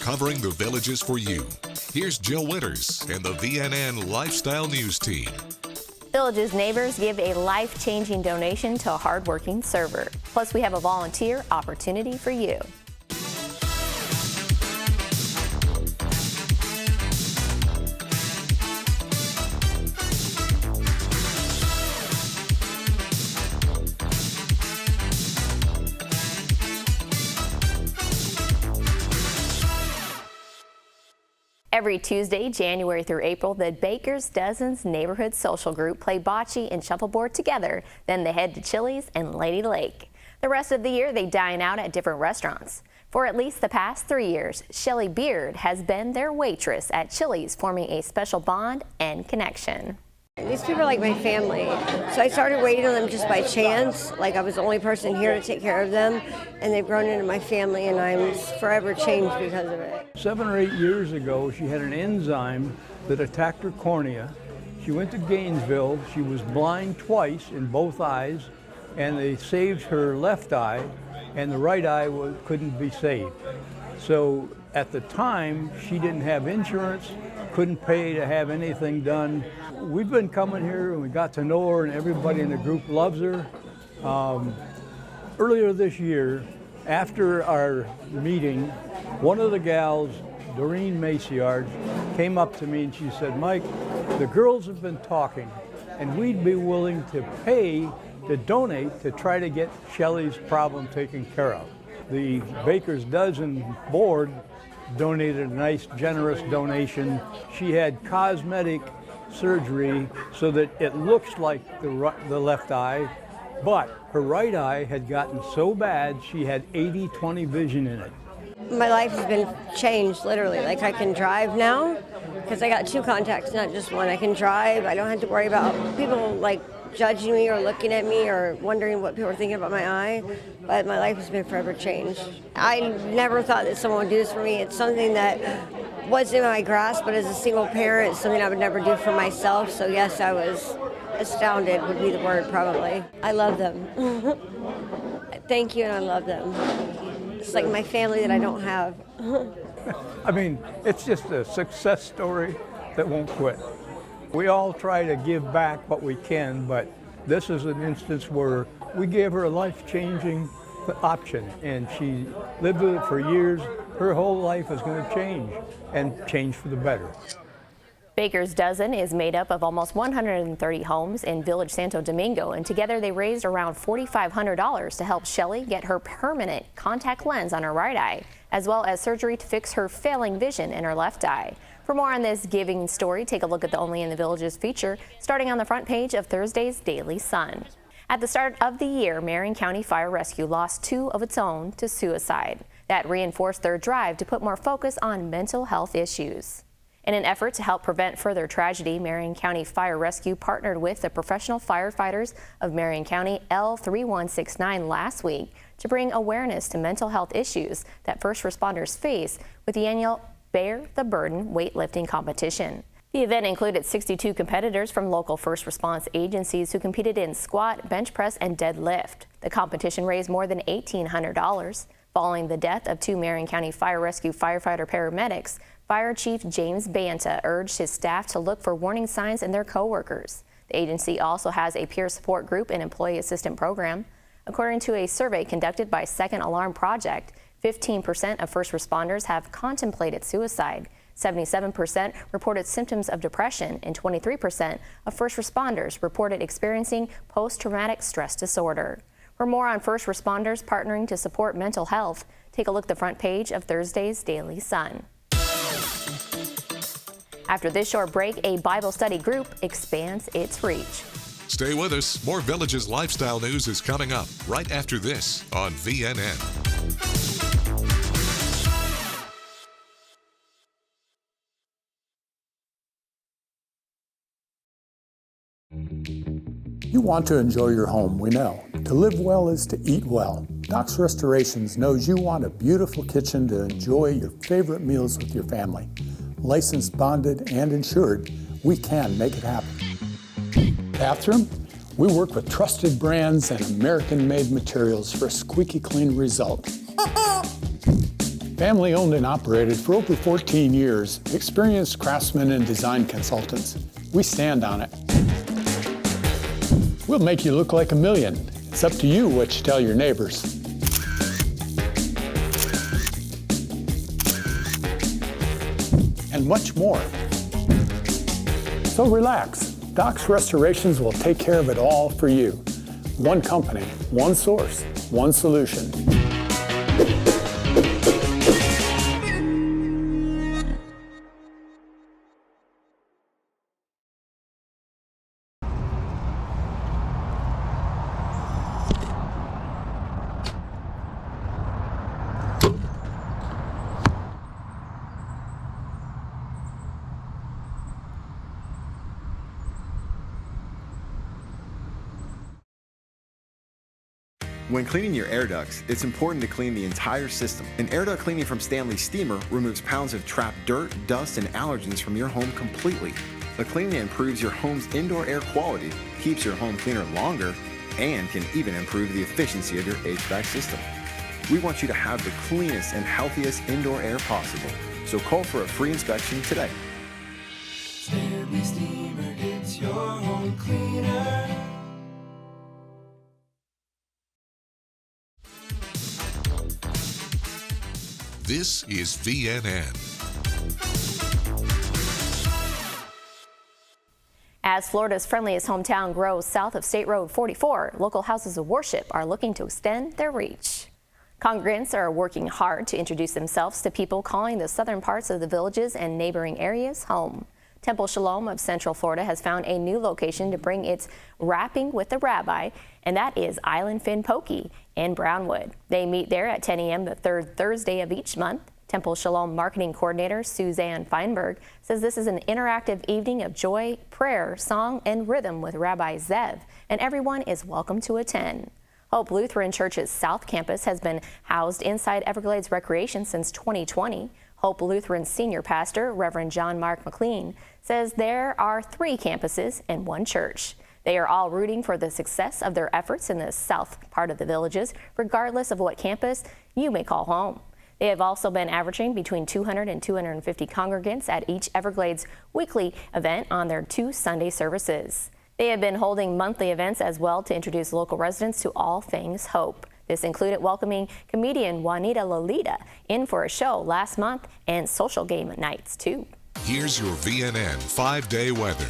covering the Villages for you. Here's Jill Winters and the VNN Lifestyle News Team. Villages neighbors give a life-changing donation to a hardworking server. Plus, we have a volunteer opportunity for you. Every Tuesday, January through April, the Baker's Dozen's Neighborhood Social Group play bocce and shuffleboard together. Then they head to Chili's and Lady Lake. The rest of the year, they dine out at different restaurants. For at least the past 3 years, Shelly Beard has been their waitress at Chili's, forming a special bond and connection. These people are like my family, so I started waiting on them just by chance. Like I was the only person here to take care of them, and they've grown into my family, and I'm forever changed because of it. 7 or 8 years ago, she had an enzyme that attacked her cornea. She went to Gainesville. She was blind twice in both eyes, and they saved her left eye, and the right eye couldn't be saved. So at the time, she didn't have insurance, couldn't pay to have anything done. We've been coming here and we got to know her, and everybody in the group loves her. Earlier this year, after our meeting, one of the gals, Doreen Maciard, came up to me and she said, "Mike, the girls have been talking and we'd be willing to pay to donate to try to get Shelly's problem taken care of." The Baker's Dozen board donated a nice, generous donation. She had cosmetic surgery so that it looks like the left eye, but her right eye had gotten so bad she had 80/20 vision in it. My life has been changed, literally. Like I can drive now because I got 2 contacts, not just one. I can drive. I don't have to worry about people like judging me or looking at me or wondering what people are thinking about my eye, but my life has been forever changed. I never thought that someone would do this for me. It's something that was in my grasp, but as a single parent, it's something I would never do for myself. So yes, I was astounded would be the word probably. I love them. Thank you, and I love them. It's like my family that I don't have. I mean, it's just a success story that won't quit. We all try to give back what we can, but this is an instance where we gave her a life-changing option, and she lived with it for years. Her whole life is going to change, and change for the better. Baker's Dozen is made up of almost 130 homes in Village Santo Domingo, and together they raised around $4,500 to help Shelly get her permanent contact lens on her right eye, as well as surgery to fix her failing vision in her left eye. For more on this giving story, take a look at the Only in the Villages feature, starting on the front page of Thursday's Daily Sun. At the start of the year, Marion County Fire Rescue lost 2 of its own to suicide. That reinforced their drive to put more focus on mental health issues. In an effort to help prevent further tragedy, Marion County Fire Rescue partnered with the Professional Firefighters of Marion County L3169 last week to bring awareness to mental health issues that first responders face with the annual Bear the Burden weightlifting competition. The event included 62 competitors from local first response agencies who competed in squat, bench press, and deadlift. The competition raised more than $1,800. Following the death of 2 Marion County Fire Rescue firefighter paramedics, Fire Chief James Banta urged his staff to look for warning signs in their coworkers. The agency also has a peer support group and employee assistant program. According to a survey conducted by Second Alarm Project, 15% of first responders have contemplated suicide. 77% reported symptoms of depression, and 23% of first responders reported experiencing post-traumatic stress disorder. For more on first responders partnering to support mental health, take a look at the front page of Thursday's Daily Sun. After this short break, a Bible study group expands its reach. Stay with us. More Villages lifestyle news is coming up right after this on VNN. You want to enjoy your home, we know. To live well is to eat well. Knox Restorations knows you want a beautiful kitchen to enjoy your favorite meals with your family. Licensed, bonded, and insured, we can make it happen. Bathroom? We work with trusted brands and American-made materials for a squeaky clean result. Family owned and operated for over 14 years, experienced craftsmen and design consultants. We stand on it. We'll make you look like a million. It's up to you what you tell your neighbors. And much more. So relax. Doc's Restorations will take care of it all for you. One company, one source, one solution. When cleaning your air ducts, it's important to clean the entire system. An air duct cleaning from Stanley Steamer removes pounds of trapped dirt, dust, and allergens from your home completely. The cleaning improves your home's indoor air quality, keeps your home cleaner longer, and can even improve the efficiency of your HVAC system. We want you to have the cleanest and healthiest indoor air possible, so call for a free inspection today. Stanley Steamer gets your home cleaner. This is VNN. As Florida's friendliest hometown grows south of State Road 44, local houses of worship are looking to extend their reach. Congregants are working hard to introduce themselves to people calling the southern parts of the villages and neighboring areas home. Temple Shalom of Central Florida has found a new location to bring its Rapping with the Rabbi, and that is Island Fin Pokey in Brownwood. They meet there at 10 a.m. the third Thursday of each month. Temple Shalom Marketing Coordinator Suzanne Feinberg says this is an interactive evening of joy, prayer, song, and rhythm with Rabbi Zev, and everyone is welcome to attend. Hope Lutheran Church's South Campus has been housed inside Everglades Recreation since 2020. Hope Lutheran Senior Pastor, Reverend John Mark McLean, says there are 3 campuses and 1 church. They are all rooting for the success of their efforts in the south part of the villages, regardless of what campus you may call home. They have also been averaging between 200 and 250 congregants at each Everglades weekly event on their 2 Sunday services. They have been holding monthly events as well to introduce local residents to all things hope. This included welcoming comedian Juanita Lolita in for a show last month and social game nights too. Here's your VNN 5-day weather.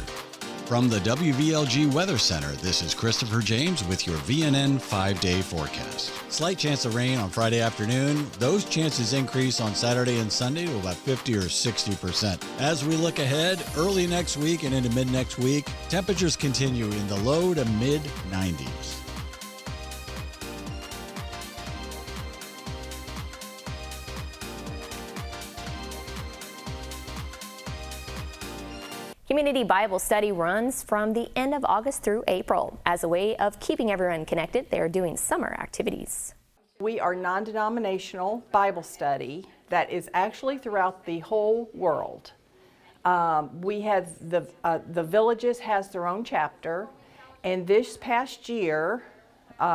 From the WVLG Weather Center, this is Christopher James with your VNN 5-day forecast. Slight chance of rain on Friday afternoon. Those chances increase on Saturday and Sunday to about 50 or 60%. As we look ahead, early next week and into mid next week, temperatures continue in the low to mid 90s. Community Bible Study runs from the end of August through April. As a way of keeping everyone connected, they are doing summer activities. We are non-denominational Bible study that is actually throughout the whole world. We have the villages has their own chapter, and this past year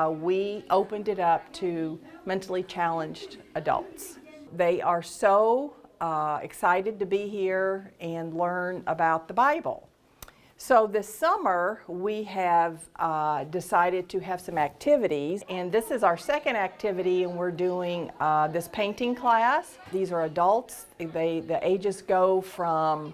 we opened it up to mentally challenged adults. They are so excited to be here and learn about the Bible. So this summer we have decided to have some activities, and this is our second activity, and we're doing this painting class. These are adults. The ages go from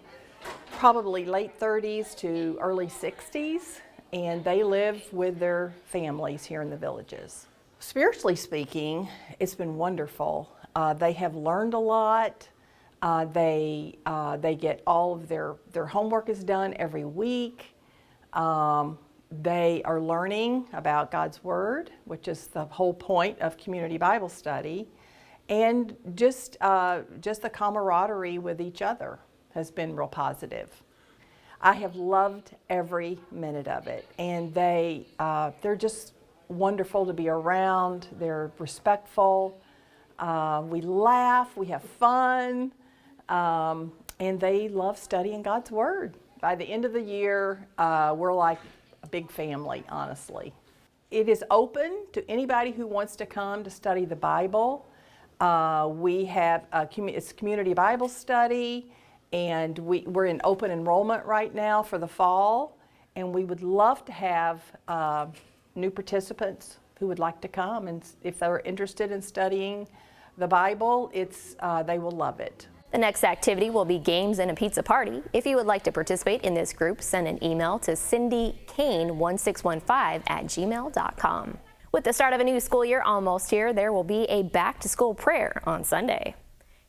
probably late 30s to early 60s, and they live with their families here in the villages. Spiritually speaking, it's been wonderful. They have learned a lot. They get all of their homework is done every week. They are learning about God's Word, which is the whole point of community Bible study, and just the camaraderie with each other has been real positive. I have loved every minute of it, and they're just wonderful to be around. They're respectful. We laugh. We have fun. And they love studying God's Word. By the end of the year, we're like a big family, honestly. It is open to anybody who wants to come to study the Bible. We have it's community Bible study, and we're in open enrollment right now for the fall, and we would love to have new participants who would like to come, and if they're interested in studying the Bible, they will love it. The next activity will be games and a pizza party. If you would like to participate in this group, send an email to cindykane1615@gmail.com. With the start of a new school year almost here, there will be a back-to-school prayer on Sunday.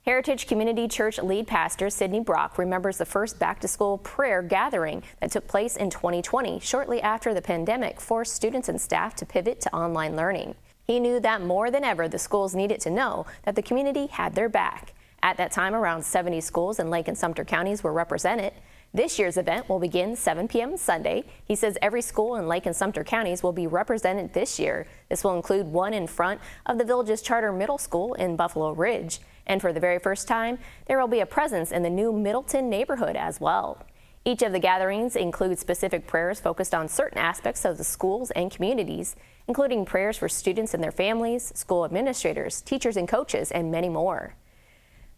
Heritage Community Church lead pastor Sidney Brock remembers the first back-to-school prayer gathering that took place in 2020, shortly after the pandemic forced students and staff to pivot to online learning. He knew that more than ever, the schools needed to know that the community had their back. At that time, around 70 schools in Lake and Sumter counties were represented. This year's event will begin 7 p.m. Sunday. He says every school in Lake and Sumter counties will be represented this year. This will include one in front of the Villages Charter Middle School in Buffalo Ridge. And for the very first time, there will be a presence in the new Middleton neighborhood as well. Each of the gatherings includes specific prayers focused on certain aspects of the schools and communities, including prayers for students and their families, school administrators, teachers and coaches, and many more.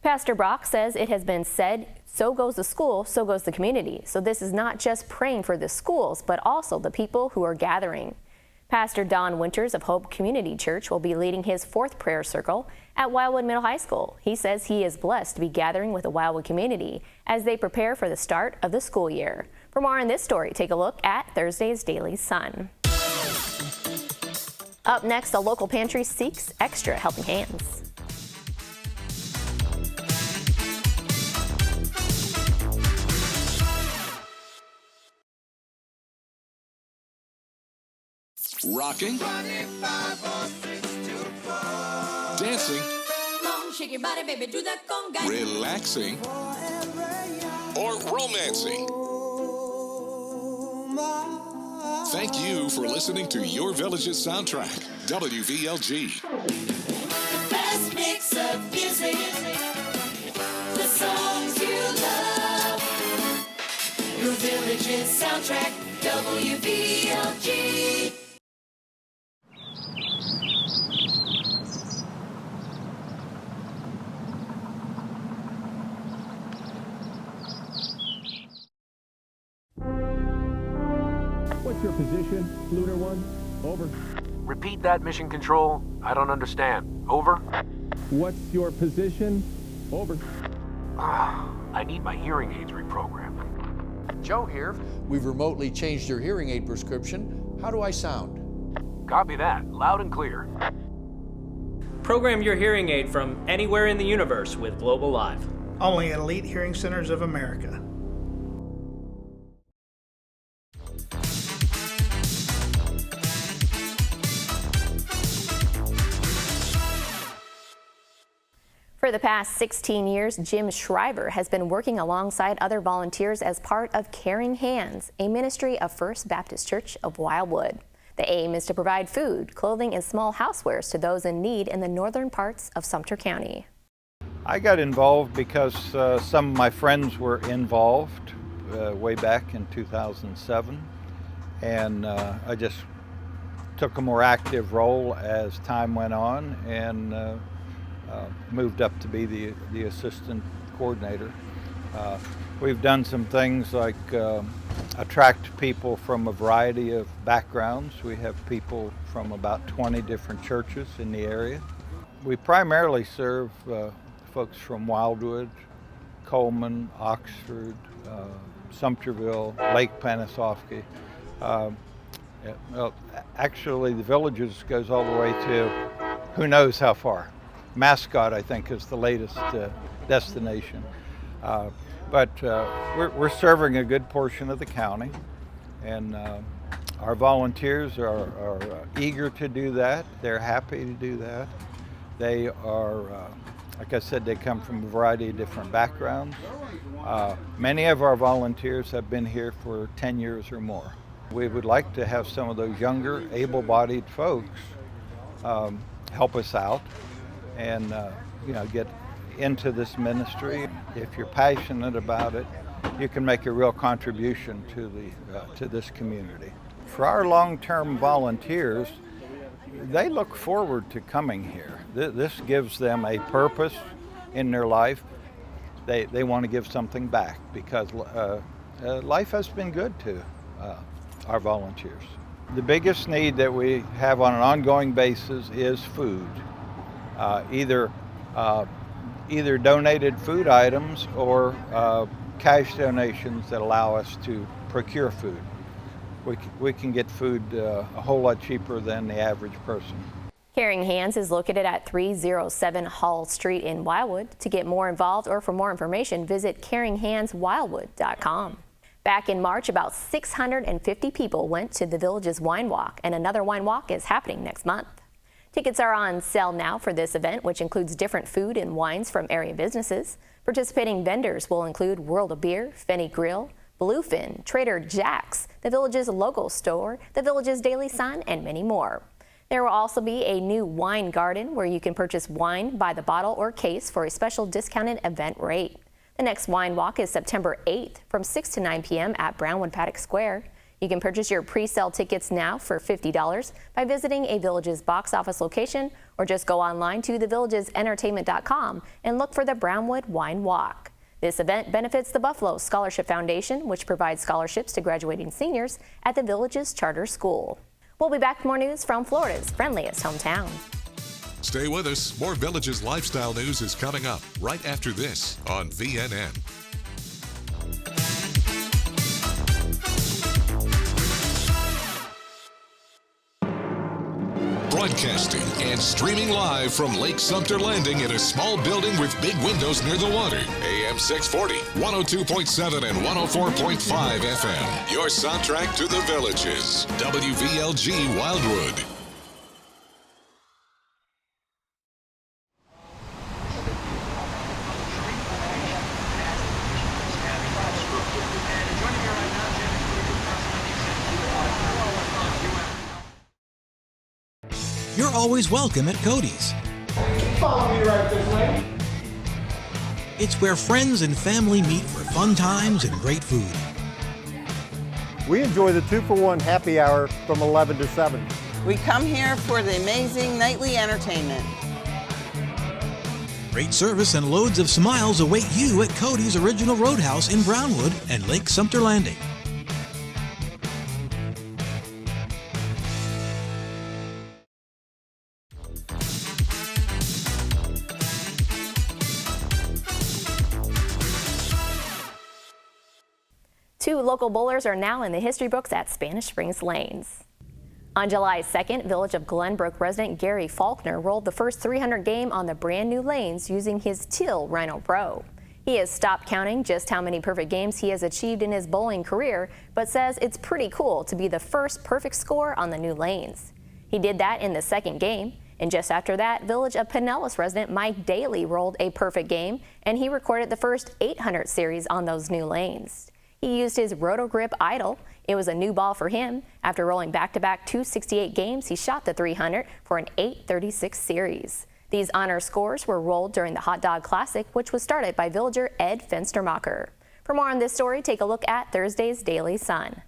Pastor Brock says it has been said, so goes the school, so goes the community. So this is not just praying for the schools, but also the people who are gathering. Pastor Don Winters of Hope Community Church will be leading his 4th prayer circle at Wildwood Middle High School. He says he is blessed to be gathering with the Wildwood community as they prepare for the start of the school year. For more on this story, take a look at Thursday's Daily Sun. Up next, a local pantry seeks extra helping hands. Rocking, dancing, Shake your body, baby, do that conga. relaxing, or romancing. Thank you for listening to Your Village's soundtrack, WVLG. The best mix of music, the songs you love. Your Village's soundtrack, WVLG. What's your position, Lunar One? Over. Repeat that, Mission Control. I don't understand. Over. What's your position? Over. I need my hearing aids reprogrammed. Joe here. We've remotely changed your hearing aid prescription. How do I sound? Copy that. Loud and clear. Program your hearing aid from anywhere in the universe with Global Live. Only at Elite Hearing Centers of America. For the past 16 years, Jim Shriver has been working alongside other volunteers as part of Caring Hands, a ministry of First Baptist Church of Wildwood. The aim is to provide food, clothing, and small housewares to those in need in the northern parts of Sumter County. I got involved because some of my friends were involved way back in 2007, and I just took a more active role as time went on and moved up to be the assistant coordinator. We've done some things like attract people from a variety of backgrounds. We have people from about 20 different churches in the area. We primarily serve folks from Wildwood, Coleman, Oxford, Sumterville, Lake Panasoffkee. Well, actually, the Villages goes all the way to who knows how far. Mascot, I think, is the latest destination. But we're serving a good portion of the county, and our volunteers are eager to do that. They're happy to do that. They are, like I said, they come from a variety of different backgrounds. Many of our volunteers have been here for 10 years or more. We would like to have some of those younger, able-bodied folks help us out and get into this ministry. If you're passionate about it, you can make a real contribution to this community. For our long-term volunteers, they look forward to coming here. This gives them a purpose in their life. They want to give something back because life has been good to our volunteers. The biggest need that we have on an ongoing basis is food, either donated food items or cash donations that allow us to procure food. We can get food a whole lot cheaper than the average person. Caring Hands is located at 307 Hall Street in Wildwood. To get more involved or for more information, visit caringhandswildwood.com. Back in March, about 650 people went to the Village's Wine Walk, and another wine walk is happening next month. Tickets are on sale now for this event, which includes different food and wines from area businesses. Participating vendors will include World of Beer, Fenny Grill, Bluefin, Trader Jack's, the Village's local store, the Village's Daily Sun, and many more. There will also be a new wine garden where you can purchase wine by the bottle or case for a special discounted event rate. The next wine walk is September 8th from 6 to 9 p.m. at Brownwood Paddock Square. You can purchase your pre-sale tickets now for $50 by visiting a Village's box office location or just go online to thevillagesentertainment.com and look for the Brownwood Wine Walk. This event benefits the Buffalo Scholarship Foundation, which provides scholarships to graduating seniors at the Village's charter school. We'll be back with more news from Florida's friendliest hometown. Stay with us. More Villages lifestyle news is coming up right after this on VNN. Broadcasting and streaming live from Lake Sumter Landing in a small building with big windows near the water. AM 640, 102.7 and 104.5 FM. Your soundtrack to the Villages. WVLG Wildwood. You're always welcome at Cody's. Follow me right this way. It's where friends and family meet for fun times and great food. We enjoy the 2-for-1 happy hour from 11 to 7. We come here for the amazing nightly entertainment. Great service and loads of smiles await you at Cody's Original Roadhouse in Brownwood and Lake Sumter Landing. Two local bowlers are now in the history books at Spanish Springs Lanes. On July 2nd, Village of Glenbrook resident Gary Faulkner rolled the first 300 game on the brand new lanes using his teal Rhino Pro. He has stopped counting just how many perfect games he has achieved in his bowling career, but says it's pretty cool to be the first perfect score on the new lanes. He did that in the second game, and just after that, Village of Pinellas resident Mike Daly rolled a perfect game, and he recorded the first 800 series on those new lanes. He used his Roto-Grip Idol. It was a new ball for him. After rolling back-to-back 268 games, he shot the 300 for an 836 series. These honor scores were rolled during the Hot Dog Classic, which was started by Villager Ed Fenstermacher. For more on this story, take a look at Thursday's Daily Sun.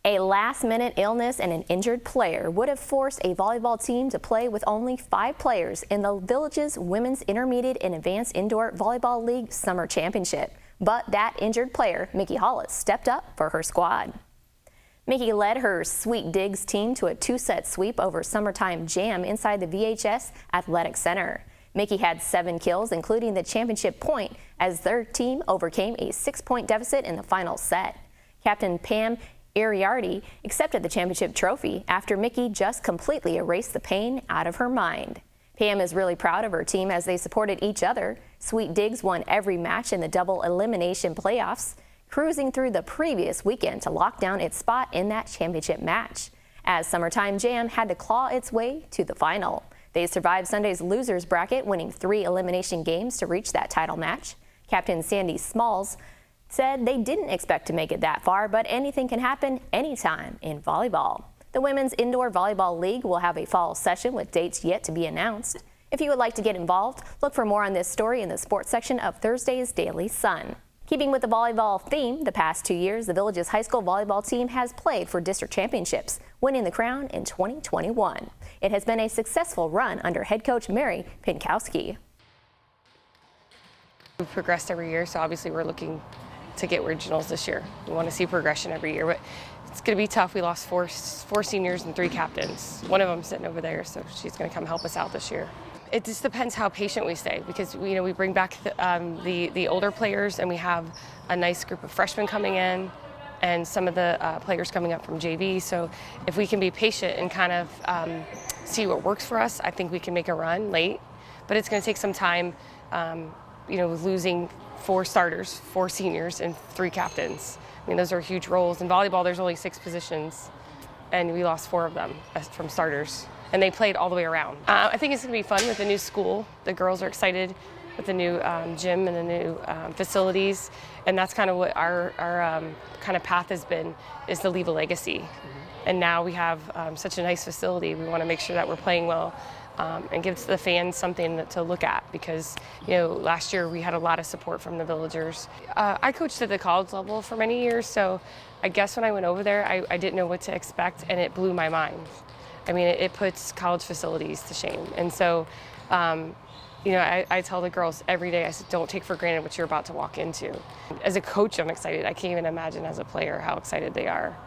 A last-minute illness and an injured player would have forced a volleyball team to play with only 5 players in the Village's Women's Intermediate and Advanced Indoor Volleyball League Summer Championship. But that injured player, Mickey Hollis, stepped up for her squad. Mickey led her Sweet Digs team to a 2-set sweep over Summertime Jam inside the VHS Athletic Center. Mickey had 7 kills, including the championship point, as their team overcame a 6-point deficit in the final set. Captain Pam Iriarty accepted the championship trophy after Mickey just completely erased the pain out of her mind. Pam is really proud of her team as they supported each other. Sweet Digs won every match in the double elimination playoffs, cruising through the previous weekend to lock down its spot in that championship match, as Summertime Jam had to claw its way to the final. They survived Sunday's losers bracket, winning 3 elimination games to reach that title match. Captain Sandy Smalls said they didn't expect to make it that far, but anything can happen anytime in volleyball. The Women's Indoor Volleyball League will have a fall session with dates yet to be announced. If you would like to get involved, look for more on this story in the sports section of Thursday's Daily Sun. Keeping with the volleyball theme, the past 2 years, the Village's high school volleyball team has played for district championships, winning the crown in 2021. It has been a successful run under head coach Mary Pinkowski. We've progressed every year, so obviously we're looking to get regionals this year. We want to see progression every year, but it's going to be tough. We lost four seniors and 3 captains. One of them sitting over there, so she's going to come help us out this year. It just depends how patient we stay, because we bring back the older players, and we have a nice group of freshmen coming in, and some of the players coming up from JV. So if we can be patient and kind of see what works for us, I think we can make a run late. But it's going to take some time. Losing 4 starters, 4 seniors, and 3 captains. I mean, those are huge roles. In volleyball, there's only 6 positions, and we lost 4 of them from starters, and they played all the way around. I think it's going to be fun with the new school. The girls are excited with the new gym and the new facilities, and that's kind of what our kind of path has been, is to leave a legacy. And now we have such a nice facility. We want to make sure that we're playing well. And gives the fans something to look at, because last year we had a lot of support from the Villagers. I coached at the college level for many years, so I guess when I went over there I didn't know what to expect, and it blew my mind. I mean, it puts college facilities to shame. And so I tell the girls every day, I said, don't take for granted what you're about to walk into. As a coach, I'm excited. I can't even imagine as a player how excited they are.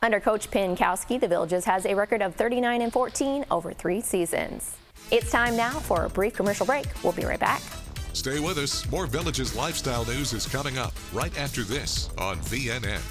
Under Coach Pinkowski, the Villages has a record of 39-14 over 3 seasons. It's time now for a brief commercial break. We'll be right back. Stay with us. More Villages lifestyle news is coming up right after this on VNN.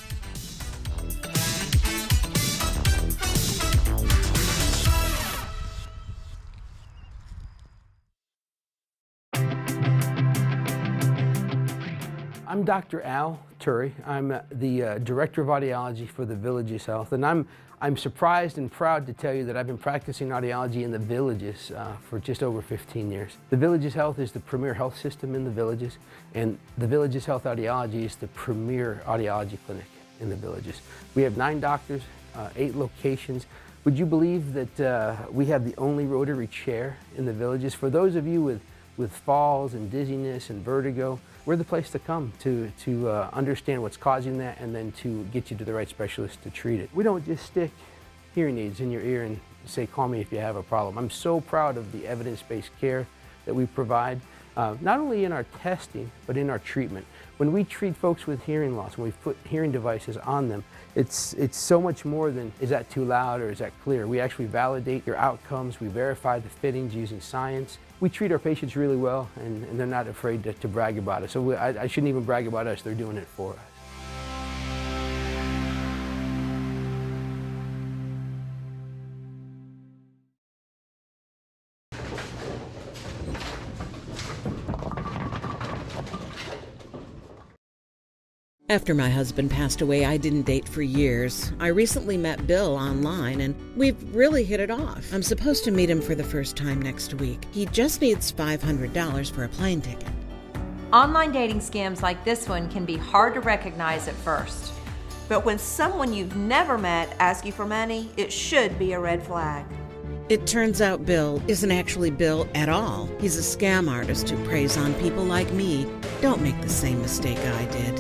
I'm Dr. Al Turry. I'm the Director of Audiology for the Villages Health, and I'm surprised and proud to tell you that I've been practicing audiology in the Villages for just over 15 years. The Villages Health is the premier health system in the Villages, and the Villages Health Audiology is the premier audiology clinic in the Villages. We have 9 doctors, 8 locations. Would you believe that we have the only rotary chair in the Villages? For those of you with falls and dizziness and vertigo, we're the place to come to understand what's causing that, and then to get you to the right specialist to treat it. We don't just stick hearing aids in your ear and say, call me if you have a problem. I'm so proud of the evidence-based care that we provide, not only in our testing, but in our treatment. When we treat folks with hearing loss, when we put hearing devices on them, it's so much more than, is that too loud or is that clear? We actually validate your outcomes. We verify the fittings using science. We treat our patients really well, and they're not afraid to brag about it. So I shouldn't even brag about us. They're doing it for us. After my husband passed away, I didn't date for years. I recently met Bill online, and we've really hit it off. I'm supposed to meet him for the first time next week. He just needs $500 for a plane ticket. Online dating scams like this one can be hard to recognize at first. But when someone you've never met asks you for money, it should be a red flag. It turns out Bill isn't actually Bill at all. He's a scam artist who preys on people like me. Don't make the same mistake I did.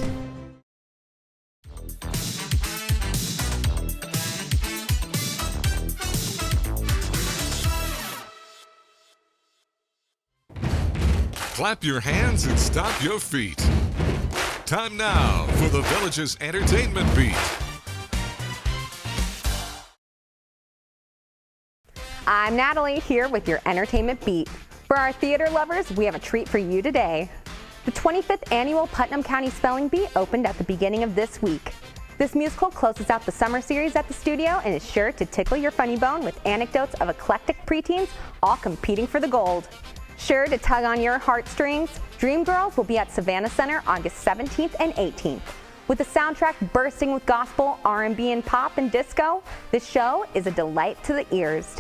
Clap your hands and stomp your feet. Time now for the Villages Entertainment Beat. I'm Natalie, here with your Entertainment Beat. For our theater lovers, we have a treat for you today. The 25th annual Putnam County Spelling Bee opened at the beginning of this week. This musical closes out the summer series at the studio and is sure to tickle your funny bone with anecdotes of eclectic preteens all competing for the gold. Sure to tug on your heartstrings, Dreamgirls will be at Savannah Center August 17th and 18th. With the soundtrack bursting with gospel, R&B, and pop and disco, this show is a delight to the ears.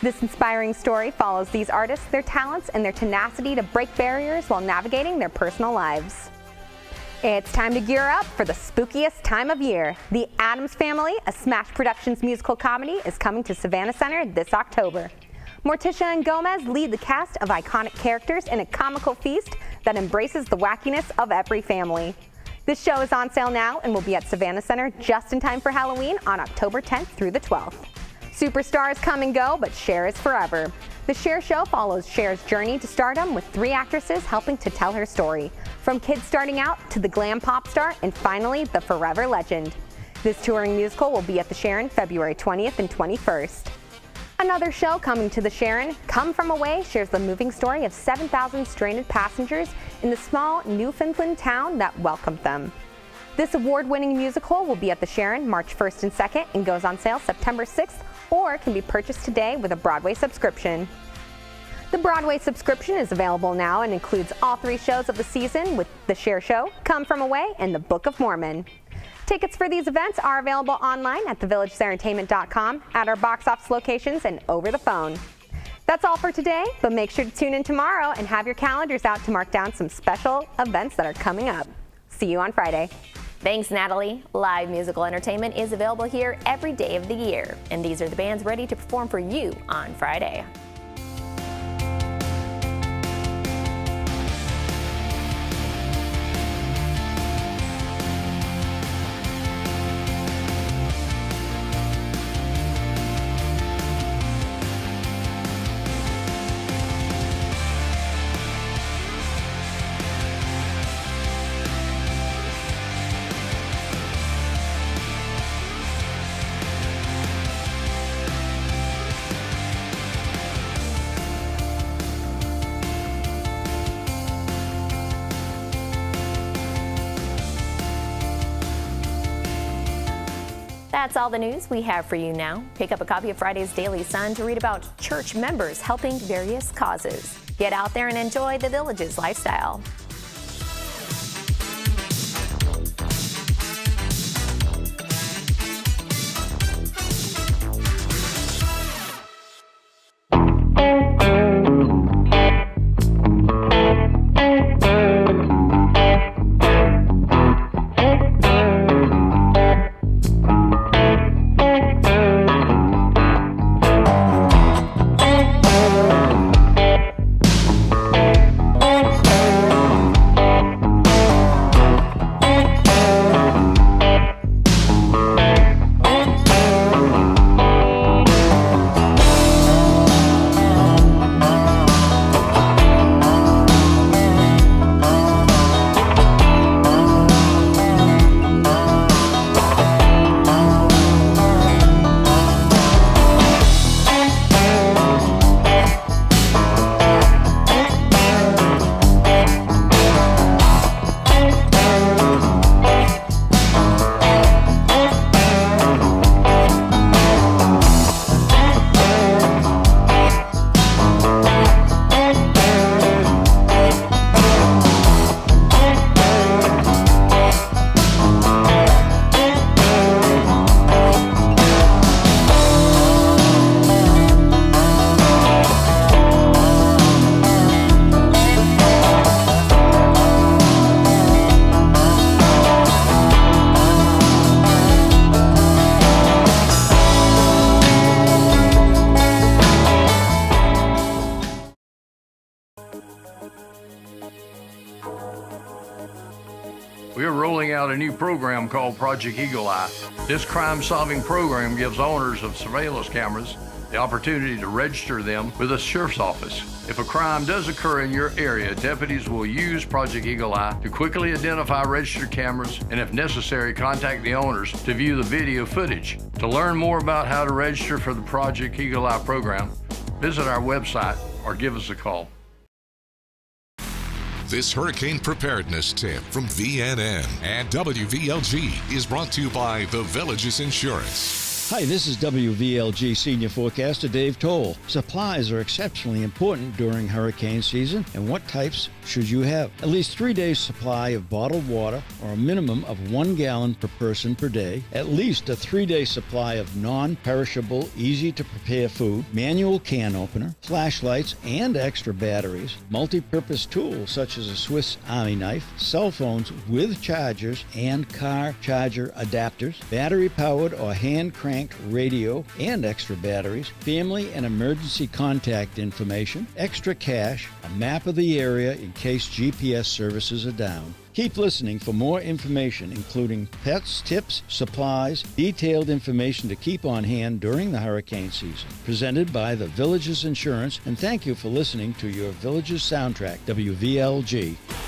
This inspiring story follows these artists, their talents, and their tenacity to break barriers while navigating their personal lives. It's time to gear up for the spookiest time of year. The Addams Family, a Smash Productions musical comedy, is coming to Savannah Center this October. Morticia and Gomez lead the cast of iconic characters in a comical feast that embraces the wackiness of every family. This show is on sale now and will be at Savannah Center just in time for Halloween on October 10th through the 12th. Superstars come and go, but Cher is forever. The Cher Show follows Cher's journey to stardom with 3 actresses helping to tell her story, from kids starting out to the glam pop star and finally the forever legend. This touring musical will be at the Sharon February 20th and 21st. Another show coming to the Sharon, Come From Away, shares the moving story of 7,000 stranded passengers in the small Newfoundland town that welcomed them. This award-winning musical will be at the Sharon March 1st and 2nd and goes on sale September 6th or can be purchased today with a Broadway subscription. The Broadway subscription is available now and includes all 3 shows of the season with The Cher Show, Come From Away, and The Book of Mormon. Tickets for these events are available online at thevillagesentertainment.com, at our box office locations, and over the phone. That's all for today, but make sure to tune in tomorrow and have your calendars out to mark down some special events that are coming up. See you on Friday. Thanks, Natalie. Live musical entertainment is available here every day of the year, and these are the bands ready to perform for you on Friday. That's all the news we have for you now. Pick up a copy of Friday's Daily Sun to read about church members helping various causes. Get out there and enjoy the Village's lifestyle. We are rolling out a new program called Project Eagle Eye. This crime-solving program gives owners of surveillance cameras the opportunity to register them with the sheriff's office. If a crime does occur in your area, deputies will use Project Eagle Eye to quickly identify registered cameras and, if necessary, contact the owners to view the video footage. To learn more about how to register for the Project Eagle Eye program, visit our website or give us a call. This hurricane preparedness tip from VNN and WVLG is brought to you by The Village's Insurance. Hi, this is WVLG Senior Forecaster Dave Toll. Supplies are exceptionally important during hurricane season, and what types should you have? At least 3 days supply of bottled water, or a minimum of 1 gallon per person per day. At least a 3-day supply of non-perishable, easy-to-prepare food, manual can opener, flashlights and extra batteries, multi-purpose tools such as a Swiss Army knife, cell phones with chargers and car charger adapters, battery-powered or hand-cranked tank, radio, and extra batteries, family and emergency contact information, extra cash, a map of the area in case GPS services are down. Keep listening for more information, including pets, tips, supplies, detailed information to keep on hand during the hurricane season. Presented by the Villages Insurance, and thank you for listening to your Villages Soundtrack, WVLG.